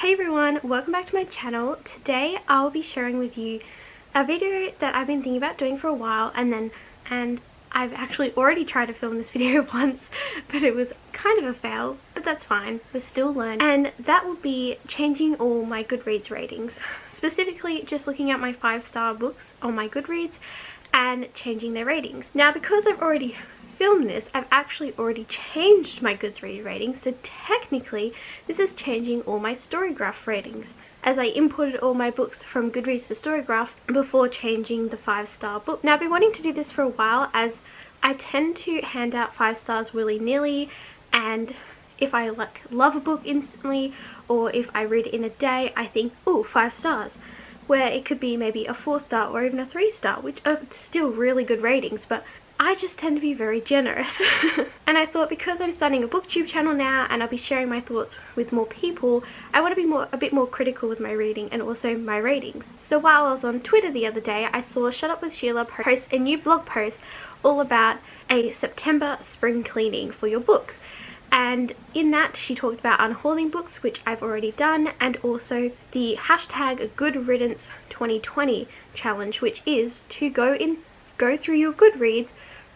Hey everyone, welcome back to my channel. Today I'll be sharing with you a video that I've been thinking about doing for a while and I've actually already tried to film this video once, but it was kind of a fail, but that's fine, we're still learning. And that will be changing all my Goodreads ratings. Specifically just looking at my 5-star books on my Goodreads and changing their ratings. Now because I've already filmed this, I've actually already changed my Goodreads ratings, so technically this is changing all my Storygraph ratings, as I imported all my books from Goodreads to Storygraph before changing the 5-star book. Now I've been wanting to do this for a while, as I tend to hand out 5 stars willy-nilly, and if I love a book instantly, or if I read it in a day, I think, ooh, 5 stars. Where it could be maybe a 4-star or even a 3-star, which are still really good ratings, but I just tend to be very generous. And I thought, because I'm starting a booktube channel now and I'll be sharing my thoughts with more people, I want to be a bit more critical with my reading and also my ratings. So while I was on Twitter the other day, I saw Shut Up with Sheila post a new blog post all about a September spring cleaning for your books. And in that she talked about unhauling books, which I've already done, and also the hashtag Good Riddance 2020 challenge, which is to go through your Goodreads,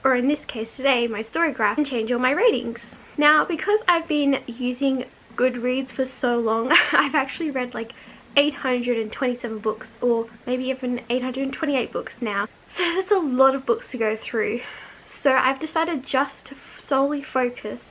or in this case today my Storygraph, and change all my ratings. Now because I've been using Goodreads for so long, I've actually read like 827 books, or maybe even 828 books now. So that's a lot of books to go through. So I've decided just to solely focus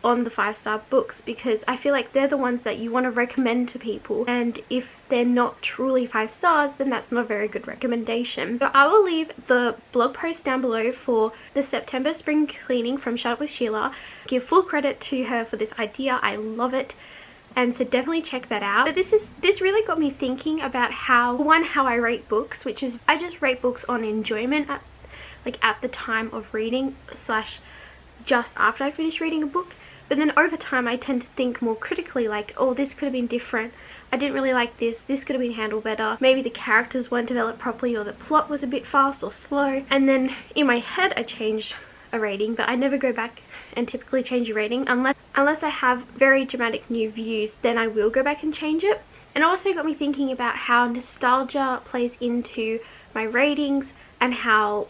on the 5-star books, because I feel like they're the ones that you want to recommend to people, and if they're not truly 5 stars, then that's not a very good recommendation. So I will leave the blog post down below for the September spring cleaning from Shut Up with Sheila. Give full credit to her for this idea, I love it, and so definitely check that out. But this really got me thinking about how I rate books, which is I just rate books on enjoyment at the time of reading / just after I finish reading a book. But then over time I tend to think more critically, like, oh, this could have been different, I didn't really like this could have been handled better, maybe the characters weren't developed properly, or the plot was a bit fast or slow. And then in my head I changed a rating, but I never go back and typically change a rating unless I have very dramatic new views, then I will go back and change it. And it also got me thinking about how nostalgia plays into my ratings, and how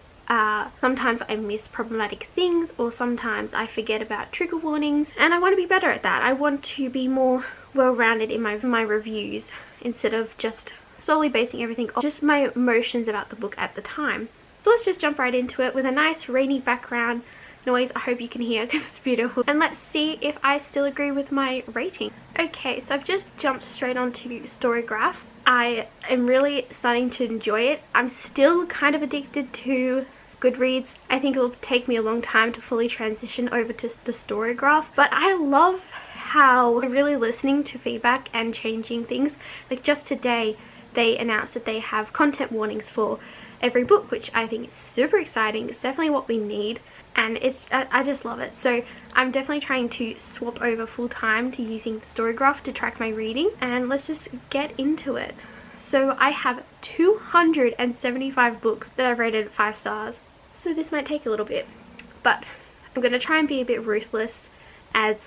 sometimes I miss problematic things, or sometimes I forget about trigger warnings, and I want to be better at that. I want to be more well-rounded in my reviews, instead of just solely basing everything on just my emotions about the book at the time. So let's just jump right into it with a nice rainy background noise. I hope you can hear because it's beautiful, and let's see if I still agree with my rating. Okay, so I've just jumped straight onto Storygraph. I am really starting to enjoy it. I'm still kind of addicted to Goodreads. I think it will take me a long time to fully transition over to the Storygraph, but I love how I'm really listening to feedback and changing things. Like just today they announced that they have content warnings for every book, which I think is super exciting. It's definitely what we need, and I just love it. So I'm definitely trying to swap over full time to using the Storygraph to track my reading, and let's just get into it. So I have 275 books that I've rated 5 stars. So this might take a little bit, but I'm going to try and be a bit ruthless, as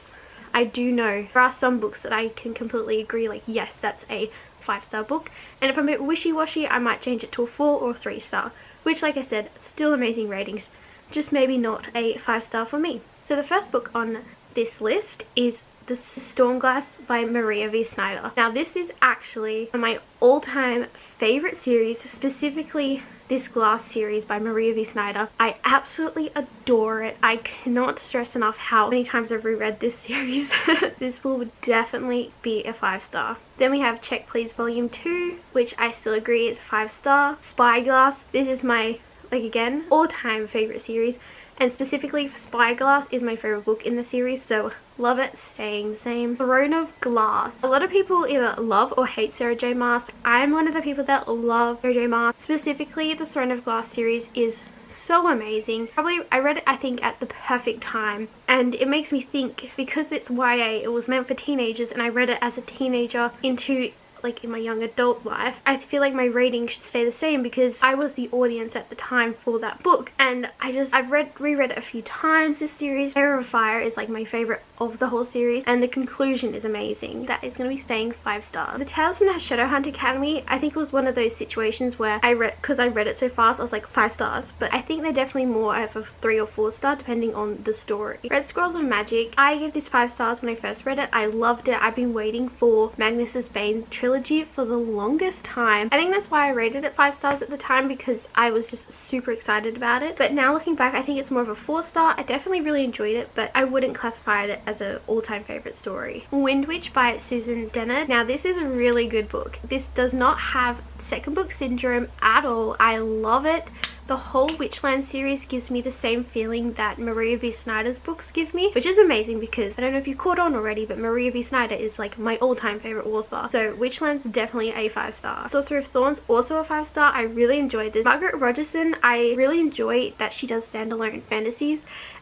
I do know there are some books that I can completely agree, like, yes, that's a 5-star book, and if I'm a bit wishy-washy I might change it to a 4 or 3-star, which, like I said, still amazing ratings, just maybe not a 5-star for me. So the first book on this list is The Stormglass by Maria V. Snyder. Now this is actually one of my all-time favorite series, specifically this Glass series by Maria V. Snyder. I absolutely adore it. I cannot stress enough how many times I've reread this series. This will definitely be a 5-star. Then we have Check Please Volume 2, which I still agree is a 5-star. Spyglass, this is my, again, all-time favorite series, and specifically Spyglass is my favorite book in the series, so love it, staying the same. Throne of Glass. A lot of people either love or hate Sarah J Maas. I'm one of the people that love Sarah J Maas. Specifically, the Throne of Glass series is so amazing. I read it, I think, at the perfect time, and it makes me think, because it's YA, it was meant for teenagers, and I read it as a teenager into like in my young adult life, I feel like my rating should stay the same because I was the audience at the time for that book. And I've reread it a few times, this series. Air of Fire is like my favorite of the whole series, and the conclusion is amazing. That is going to be staying 5 stars. The Tales from the Shadowhunt Academy, I think it was one of those situations where because I read it so fast, I was like 5 stars, but I think they're definitely more of a 3 or 4 star depending on the story. Red Scrolls of Magic, I gave this 5 stars when I first read it. I loved it. I've been waiting for Magnus's Bane trilogy for the longest time. I think that's why I rated it 5 stars at the time, because I was just super excited about it. But now looking back, I think it's more of a 4 star. I definitely really enjoyed it, but I wouldn't classify it as an all-time favorite story. Wind Witch by Susan Dennard. Now this is a really good book. This does not have second book syndrome at all. I love it. The whole Witchland series gives me the same feeling that Maria V. Snyder's books give me, which is amazing because I don't know if you caught on already, but Maria V. Snyder is like my all-time favorite author. So Witchland's definitely a 5 star. Sorcerer of Thorns, also a 5 star. I really enjoyed this. Margaret Rogerson, I really enjoy that she does standalone fantasies,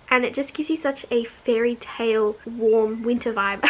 and it just gives you such a fairy tale warm winter vibe.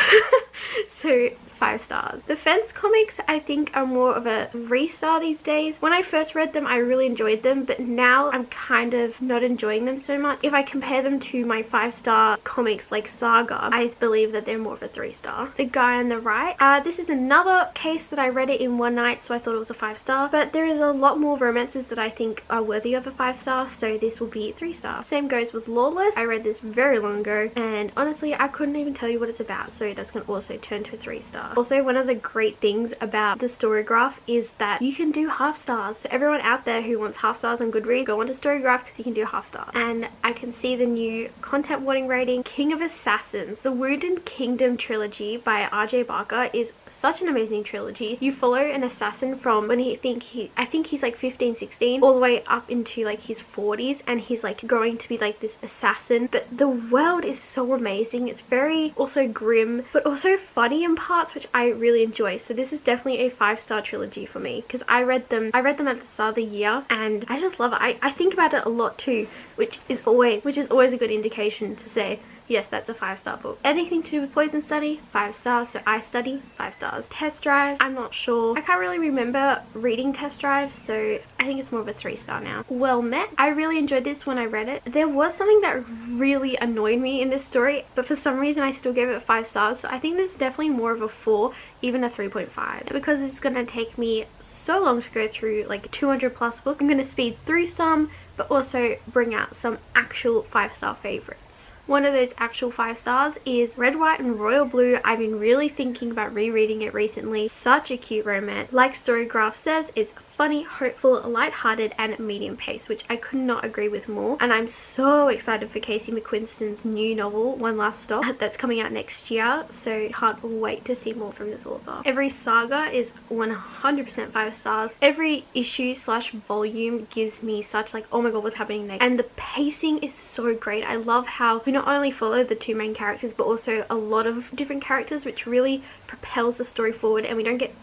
So 5 stars. The Fence comics I think are more of a 3 star these days. When I first read them I really enjoyed them, but now I'm kind of not enjoying them so much. If I compare them to my 5 star comics like Saga, I believe that they're more of a 3 star. The Guy on the Right, this is another case that I read it in one night, so I thought it was a 5 star, but there is a lot more romances that I think are worthy of a 5 star, so this will be 3 stars. Same goes with Lawless. I read this very long ago and honestly I couldn't even tell you what it's about, so that's going to also turn to a 3 star. Also, one of the great things about the Storygraph is that you can do half stars. So everyone out there who wants half stars on Goodreads, go onto Storygraph because you can do half stars. And I can see the new content warning rating. King of Assassins, the Wounded Kingdom trilogy by R.J. Barker is such an amazing trilogy. You follow an assassin from when I think he's like 15, 16, all the way up into like his 40s, and he's like growing to be like this assassin. But the world is so amazing. It's very also grim, but also funny in parts, which I really enjoy. So this is definitely a 5 star trilogy for me because I read them at the start of the year and I just love it. I think about it a lot too, which is always a good indication to say yes, that's a 5 star book. Anything to do with Poison Study, 5 stars. So I Study, 5 stars. Test Drive, I'm not sure. I can't really remember reading Test Drive, so I think it's more of a 3 star now. Well Met, I really enjoyed this when I read it. There was something that really annoyed me in this story, but for some reason I still gave it 5 stars. So I think this is definitely more of a 4, even a 3.5. Because it's gonna take me so long to go through like 200 plus books, I'm gonna speed through some, but also bring out some actual 5 star favorites. One of those actual 5 stars is Red, White and Royal Blue. I've been really thinking about rereading it recently. Such a cute romance. Like Storygraph says, it's funny, hopeful, light-hearted and medium pace, which I could not agree with more. And I'm so excited for Casey McQuiston's new novel, One Last Stop, that's coming out next year, so can't wait to see more from this author. Every saga is 100% 5 stars. Every issue / volume gives me such like, oh my god, what's happening next? And the pacing is so great. I love how we not only follow the 2 main characters but also a lot of different characters, which really propels the story forward, and we don't get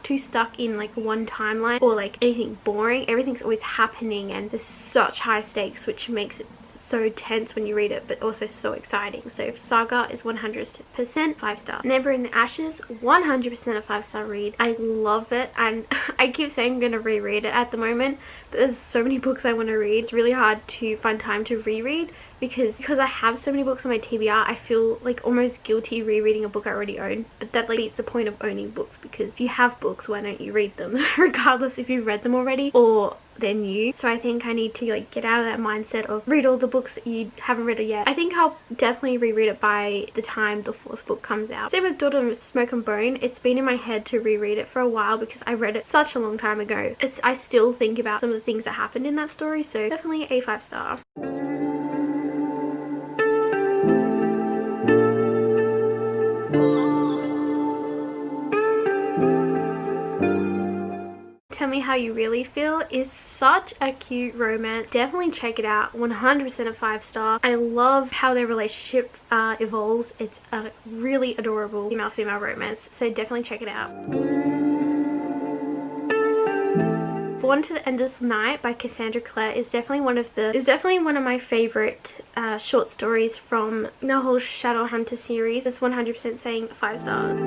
too stuck in like one timeline or like anything boring. Everything's always happening and there's such high stakes, which makes it so tense when you read it, but also so exciting. So Saga is 100% 5 star. Never in the Ashes, 100% a 5 star read. I love it, and I keep saying I'm gonna reread it at the moment, but there's so many books I want to read. It's really hard to find time to reread because I have so many books on my TBR. I feel like almost guilty rereading a book I already own, but that like beats the point of owning books, because if you have books, why don't you read them regardless if you've read them already or they're new. So I think I need to like get out of that mindset of read all the books that you haven't read yet. I think I'll definitely reread it by the time the 4th book comes out. Same with Daughter of Smoke and Bone. It's been in my head to reread it for a while because I read it such a long time ago. I still think about some of the things that happened in that story, so definitely a 5 star. Tell Me How You Really Feel is such a cute romance. Definitely check it out. 100% a 5 star. I love how their relationship evolves. It's a really adorable female-female romance, so definitely check it out. Born to the Endless Night by Cassandra Clare is definitely one of my favorite short stories from the whole Shadowhunter series. It's 100% saying 5 stars.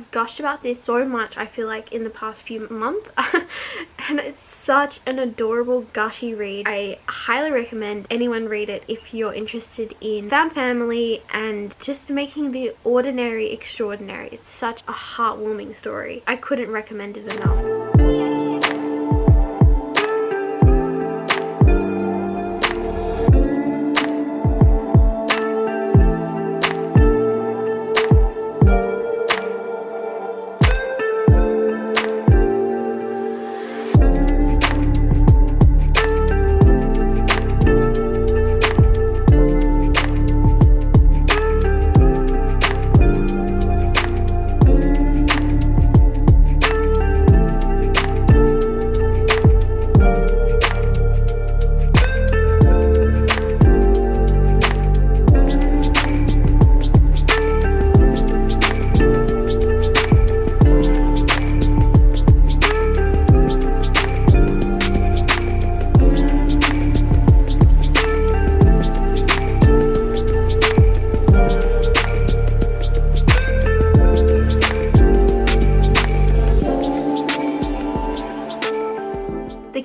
have gushed about this so much, I feel like, in the past few months. And it's such an adorable, gushy read. I highly recommend anyone read it if you're interested in found family and just making the ordinary extraordinary. It's such a heartwarming story. I couldn't recommend it enough.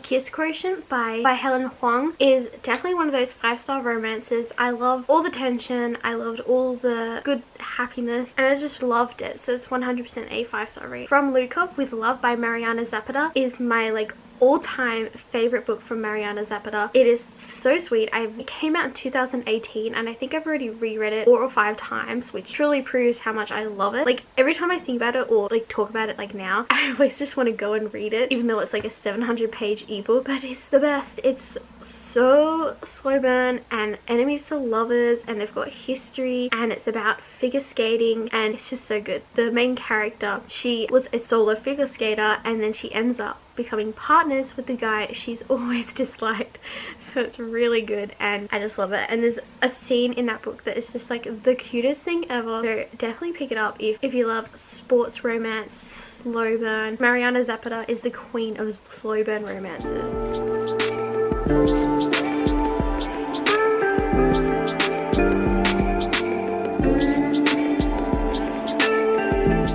Kiss Quotient by Helen Huang is definitely one of those 5-star romances. I love all the tension, I loved all the good happiness, and I just loved it. So it's 100% a 5-star read. From Lukov with Love by Mariana Zapata is my all-time favorite book from Mariana Zapata. It is so sweet. It came out in 2018 and I think I've already reread it 4 or 5 times, which truly proves how much I love it. Every time I think about it or talk about it now, I always just want to go and read it, even though it's a 700-page ebook. But it's the best. It's so slow burn and enemies to lovers, and they've got history, and it's about figure skating, and it's just so good. The main character, she was a solo figure skater and then she ends up becoming partners with the guy she's always disliked. So it's really good and I just love it. And there's a scene in that book that is just the cutest thing ever. So definitely pick it up if you love sports romance, slow burn. Mariana Zapata is the queen of slow burn romances.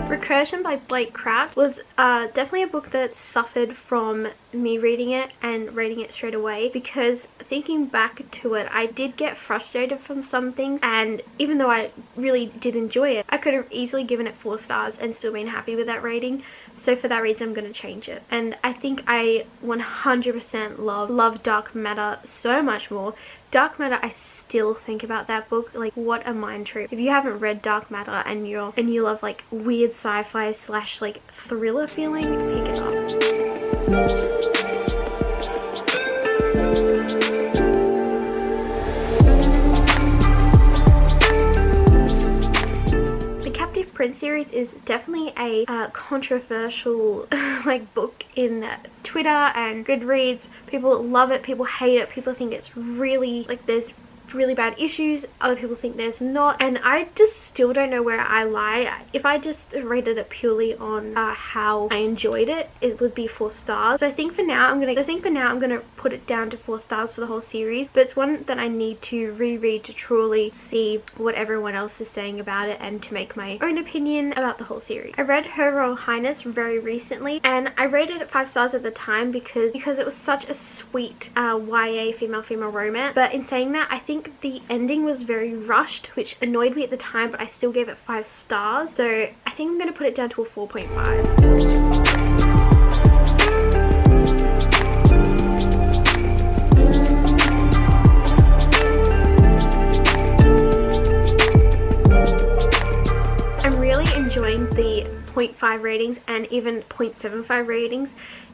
Recursion by Blake Crouch was definitely a book that suffered from me reading it and rating it straight away, because thinking back to it, I did get frustrated from some things, and even though I really did enjoy it, I could have easily given it 4 stars and still been happy with that rating. So for that reason, I'm going to change it. And I think I 100% love Dark Matter so much more. Dark Matter, I still think about that book, what a mind trip. If you haven't read Dark Matter and you love weird sci-fi / thriller feeling, pick it up. Prince series is definitely a controversial book in Twitter and Goodreads. People love it, people hate it, people think it's really there's really bad issues, other people think there's not, and I just still don't know where I lie. If I just rated it purely on how I enjoyed it, it would be 4 stars. So I think for now I'm gonna put it down to 4 stars for the whole series, but it's one that I need to reread to truly see what everyone else is saying about it and to make my own opinion about the whole series. I read Her Royal Highness very recently and I rated it 5 stars at the time because it was such a sweet YA female romance, but in saying that, I think the ending was very rushed, which annoyed me at the time, but I still gave it 5 stars. So I think I'm going to put it down to a 4.5. Enjoying the 0.5 ratings and even 0.75 ratings.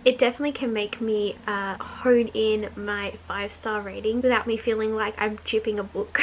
It definitely can make me hone in my 5-star rating without me feeling like I'm chipping a book.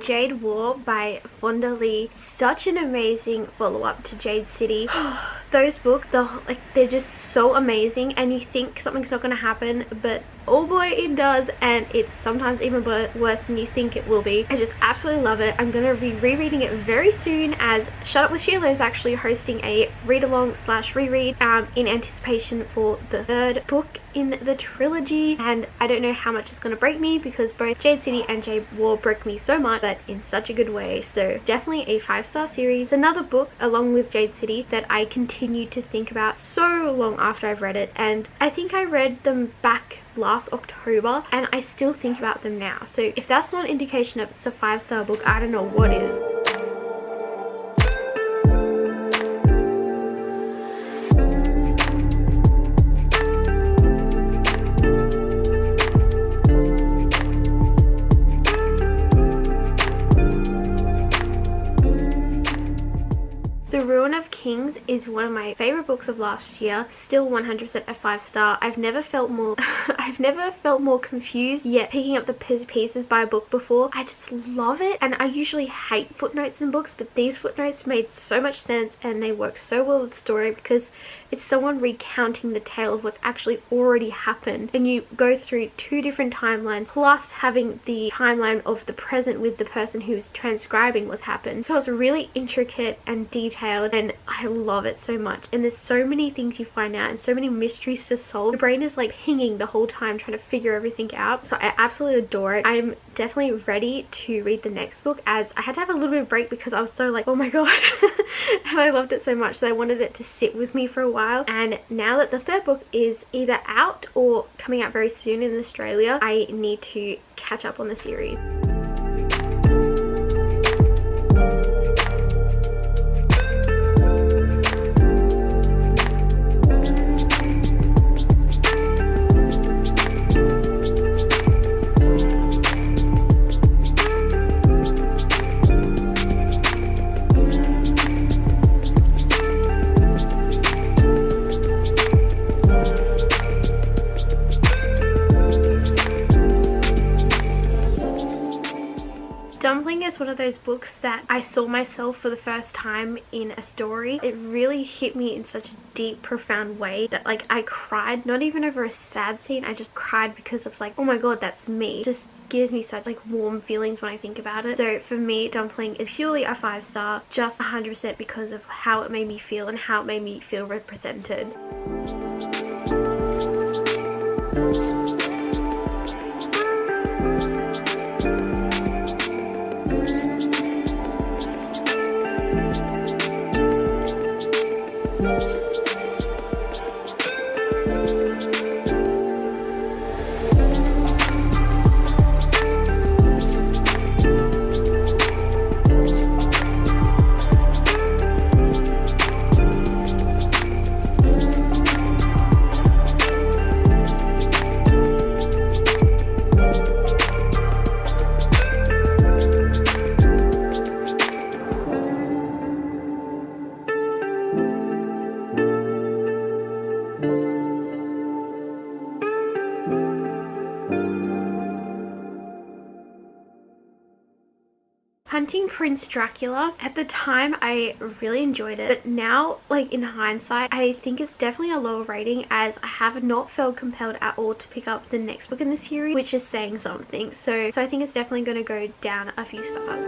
Jade War by Fonda Lee. Such an amazing follow-up to Jade City. Those books, they're just so amazing, and you think something's not going to happen, but oh boy, it does, and it's sometimes even worse than you think it will be. I just absolutely love it. I'm going to be rereading it very soon, as Shut Up with Sheila is actually hosting a read-along / reread in anticipation for the third book in the trilogy, and I don't know how much it's going to break me, because both Jade City and Jade War broke me so much, but in such a good way. So definitely a 5-star series. Another book along with Jade City that I continue to think about so long after I've read it, and I think I read them back last October and I still think about them now. So if that's not an indication that it's a 5-star book, I don't know what is. The Ruin of Kings is one of my favorite books of last year. Still 100% a 5-star. I've never felt more confused yet picking up the pieces by a book before. I just love it, and I usually hate footnotes in books, but these footnotes made so much sense and they work so well with the story, because it's someone recounting the tale of what's actually already happened, and you go through 2 different timelines plus having the timeline of the present with the person who's transcribing what's happened. So it's really intricate and detailed, and I love it so much. And there's so many things you find out and so many mysteries to solve. Your brain is like pinging the whole time trying to figure everything out. So I absolutely adore it. I'm definitely ready to read the next book, as I had to have a little bit of break because I was so like, oh my god. And I loved it so much, so I wanted it to sit with me for a while. And now that the third book is either out or coming out very soon in Australia, I need to catch up on the series. Dumpling is one of those books that I saw myself for the first time in a story. It really hit me in such a deep, profound way that like I cried, not even over a sad scene, I just cried because it's like, oh my god, that's me. It just gives me such like warm feelings when I think about it. So for me, Dumpling is purely a 5-star, just 100% because of how it made me feel and how it made me feel represented. Hunting Prince Dracula, at the time I really enjoyed it, but now like in hindsight I think it's definitely a lower rating, as I have not felt compelled at all to pick up the next book in the series, which is saying something. So I think it's definitely going to go down a few stars.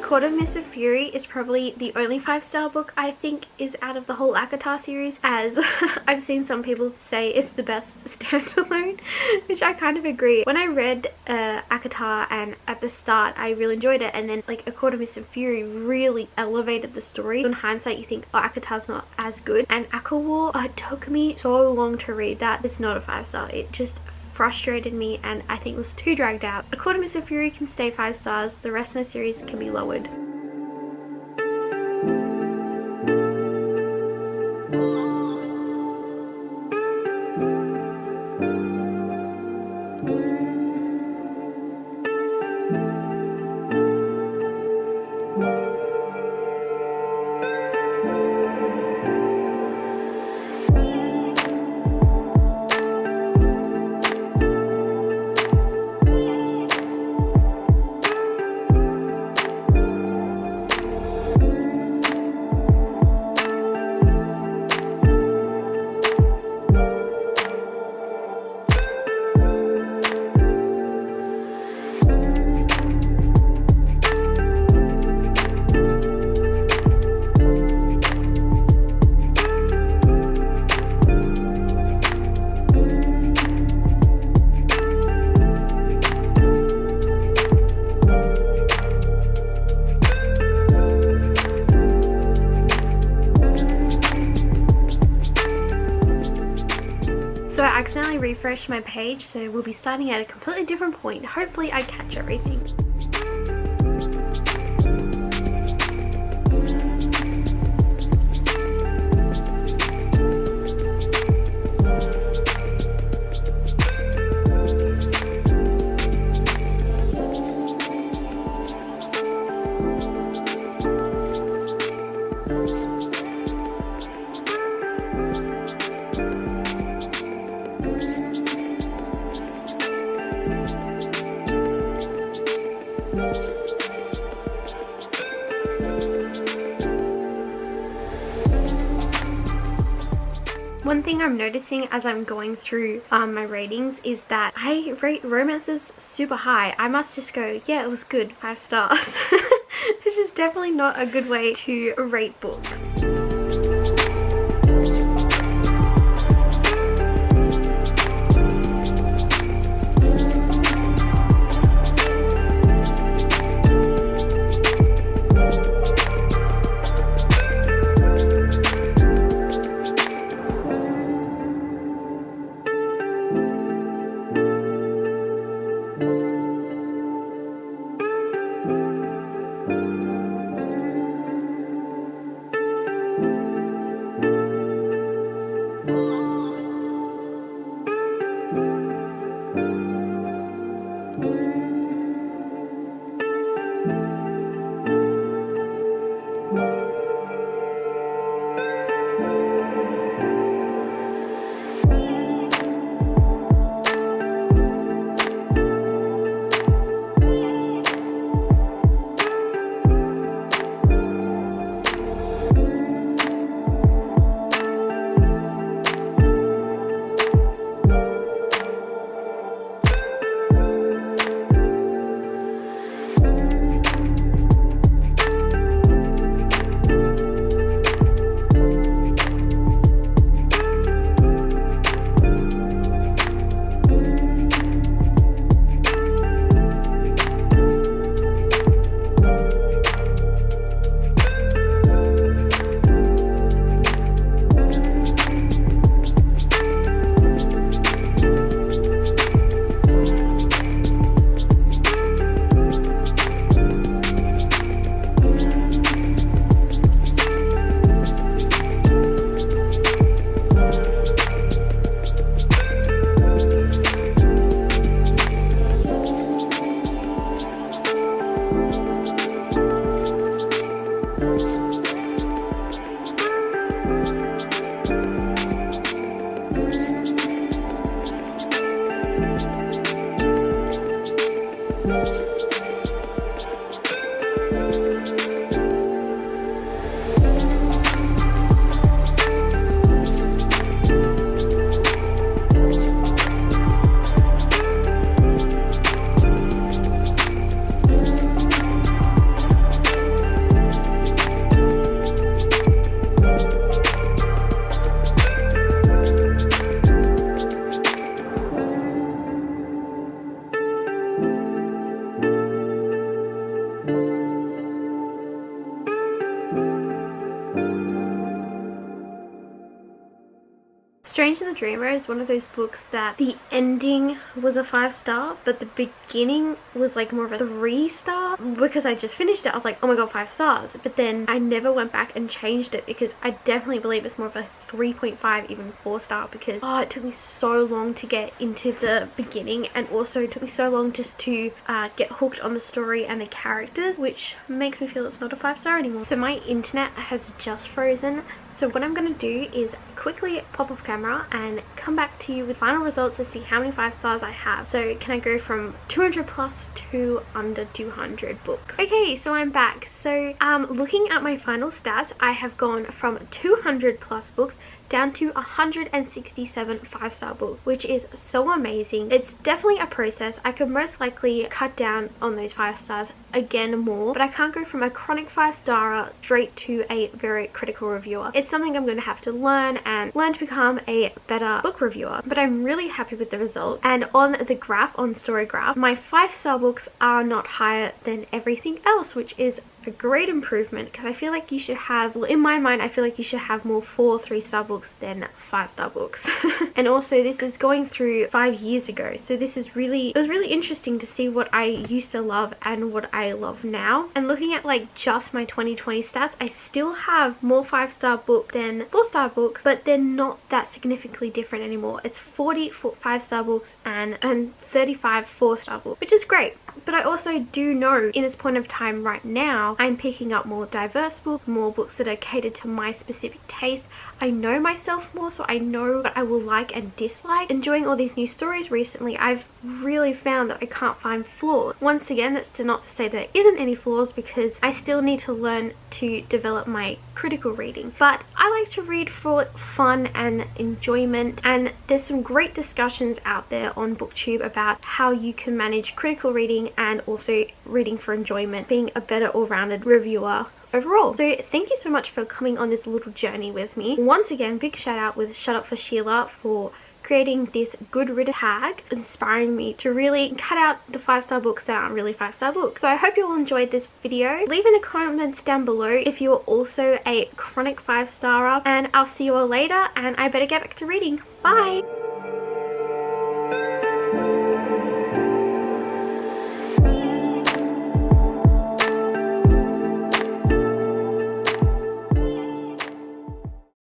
Court of Mist and Fury is probably the only 5-star book I think is out of the whole ACOTAR series, as I've seen some people say it's the best standalone, which I kind of agree. When I read ACOTAR, and at the start I really enjoyed it, and then like A Court of Mist and Fury really elevated the story. In hindsight you think, oh, ACOTAR's not as good, and ACO War, it took me so long to read that. It's not a 5-star. It just frustrated me, and I think it was too dragged out. A Court of Mist and Fury can stay 5 stars, the rest of the series can be lowered. refreshed my page, so we'll be starting at a completely different point. Hopefully I catch everything. One thing I'm noticing as I'm going through my ratings is that I rate romances super high. I must just go, yeah, it was good, 5 stars. Which is definitely not a good way to rate books. Strange the Dreamer is one of those books that the ending was a 5-star, but the beginning was like more of a 3-star. Because I just finished it, I was like, oh my god, 5 stars. But then I never went back and changed it because I definitely believe it's more of a 3.5, even 4-star, because it took me so long to get into the beginning, and also it took me so long just to get hooked on the story and the characters, which makes me feel it's not a 5-star anymore. So my internet has just frozen. So what I'm going to do is quickly pop off camera and come back to you with final results to see how many 5 stars I have. So can I go from 200 plus to under 200 books? Okay, so I'm back. So looking at my final stats, I have gone from 200 plus books down to 167 5-star books, which is so amazing. It's definitely a process. I could most likely cut down on those 5 stars again more, but I can't go from a chronic 5-star straight to a very critical reviewer. It's something I'm going to have to learn to become a better book reviewer, but I'm really happy with the result. And on the graph, on Storygraph, my 5-star books are not higher than everything else, which is a great improvement, because I feel like you should have, well, in my mind, I feel like you should have more 4 3-star books than 5-star books. And also this is going through 5 years ago, so this is really, it was really interesting to see what I used to love and what I love now. And looking at like just my 2020 stats, I still have more 5-star books than 4-star books, but they're not that significantly different anymore. It's 40 5-star books and 35 4-star books, which is great. But I also do know in this point of time right now, I'm picking up more diverse books, more books that are catered to my specific taste. I know myself more, so I know what I will like and dislike. Enjoying all these new stories recently, I've really found that I can't find flaws. Once again, that's not to say there isn't any flaws, because I still need to learn to develop my critical reading. But I like to read for fun and enjoyment, and there's some great discussions out there on BookTube about how you can manage critical reading and also reading for enjoyment, being a better all-rounded reviewer overall. So thank you so much for coming on this little journey with me. Once again, big shout out with Shut Up for Sheila for creating this good reader tag, inspiring me to really cut out the 5-star books that aren't really 5-star books. So I hope you all enjoyed this video. Leave in the comments down below if you're also a chronic 5-starer, and I'll see you all later, and I better get back to reading. Bye!